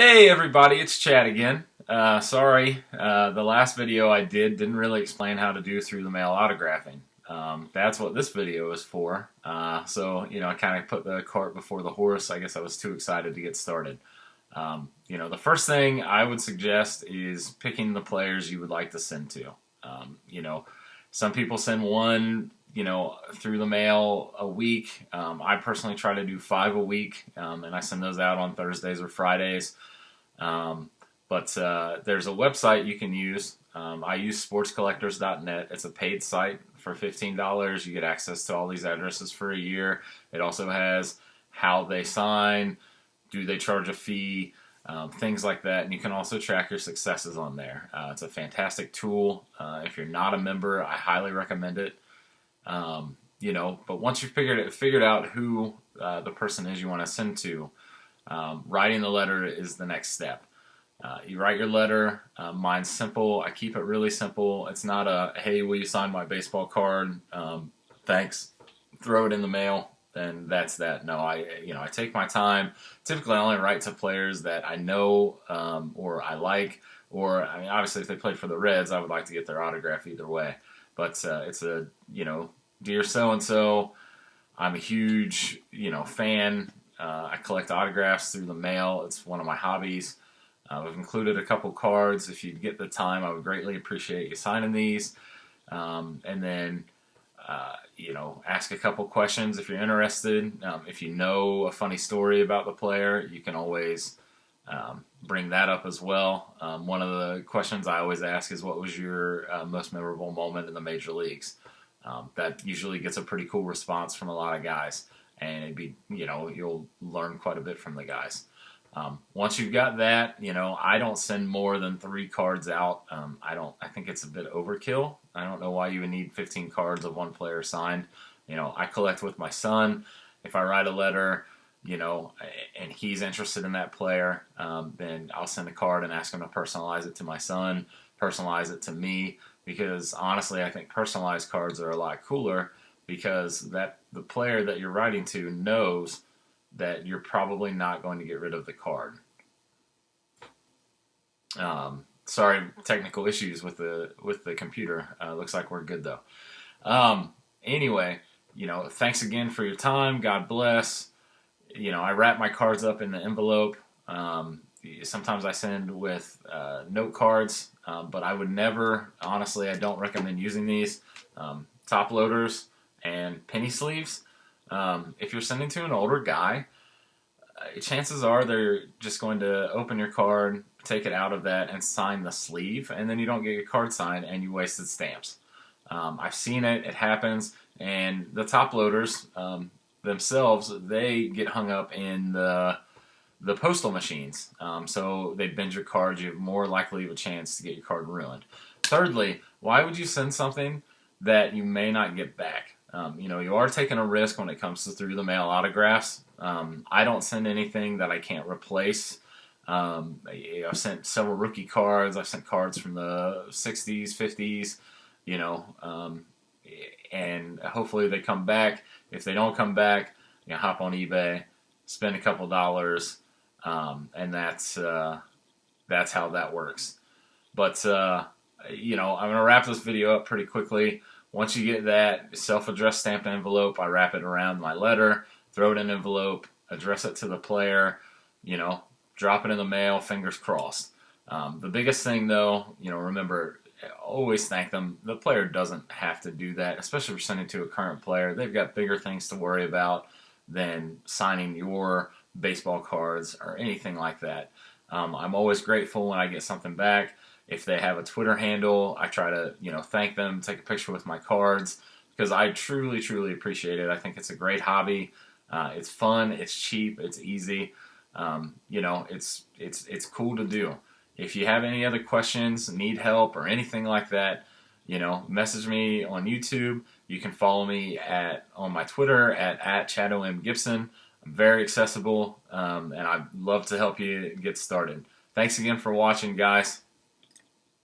Hey everybody, it's Chad again. Sorry, the last video I didn't really explain how to do through the mail autographing. That's what this video is for. I kind of put the cart before the horse. I guess I was too excited to get started. The first thing I would suggest is picking the players you would like to send to. Some people send one, through the mail a week. I personally try to do 5 a week, and I send those out on Thursdays or Fridays. There's a website you can use. I use sportscollectors.net. It's a paid site for $15. You get access to all these addresses for a year. It also has how they sign, do they charge a fee, things like that. And you can also track your successes on there. It's a fantastic tool. If you're not a member, I highly recommend it. But once you've figured out who the person is you want to send to, writing the letter is the next step. You write your letter. Mine's simple. I keep it really simple. It's not a, hey, will you sign my baseball card? Thanks. Throw it in the mail, and that's that. No, I take my time. Typically, I only write to players that I know or I like, or obviously, if they played for the Reds, I would like to get their autograph either way. But it's a, dear so-and-so, I'm a huge, fan. I collect autographs through the mail. It's one of my hobbies. I've included a couple cards. If you get the time, I would greatly appreciate you signing these. Ask a couple questions if you're interested. If you know a funny story about the player, you can always bring that up as well. One of the questions I always ask is, what was your most memorable moment in the major leagues? That usually gets a pretty cool response from a lot of guys, and you'll learn quite a bit from the guys. Once you've got that, I don't send more than 3 cards out. I think it's a bit overkill. I don't know why you would need 15 cards of one player signed. I collect with my son. If I write a letter, and he's interested in that player, then I'll send a card and ask him to personalize it to my son, personalize it to me, because honestly, I think personalized cards are a lot cooler, because the player that you're writing to knows that you're probably not going to get rid of the card. Sorry, technical issues with the computer. Looks like we're good though. Anyway, thanks again for your time. God bless. I wrap my cards up in the envelope. Sometimes I send with note cards, but I would never, honestly, I don't recommend using these top loaders and penny sleeves. If you're sending to an older guy, chances are they're just going to open your card, take it out of that, and sign the sleeve, and then you don't get your card signed, and you wasted stamps. I've seen it. It happens. And the top loaders themselves, they get hung up in the postal machines. So they bend your cards. You're more likely of a chance to get your card ruined. Thirdly, why would you send something that you may not get back? You are taking a risk when it comes to through the mail autographs. I don't send anything that I can't replace. I've sent several rookie cards. I've sent cards from the 60s, 50s, and hopefully they come back. If they don't come back, hop on eBay, spend a couple dollars, and that's how that works. But I'm going to wrap this video up pretty quickly. Once you get that self-addressed stamped envelope, I wrap it around my letter, throw it in an envelope, address it to the player, drop it in the mail, fingers crossed. The biggest thing, though, remember, always thank them. The player doesn't have to do that, especially if you're sending to a current player. They've got bigger things to worry about than signing your baseball cards or anything like that. I'm always grateful when I get something back. If they have a Twitter handle, I try to, thank them, take a picture with my cards, because I truly, truly appreciate it. I think it's a great hobby. It's fun. It's cheap. It's easy. It's cool to do. If you have any other questions, need help, or anything like that, message me on YouTube. You can follow me on my Twitter at ChadOMGibson. I'm very accessible, and I'd love to help you get started. Thanks again for watching, guys.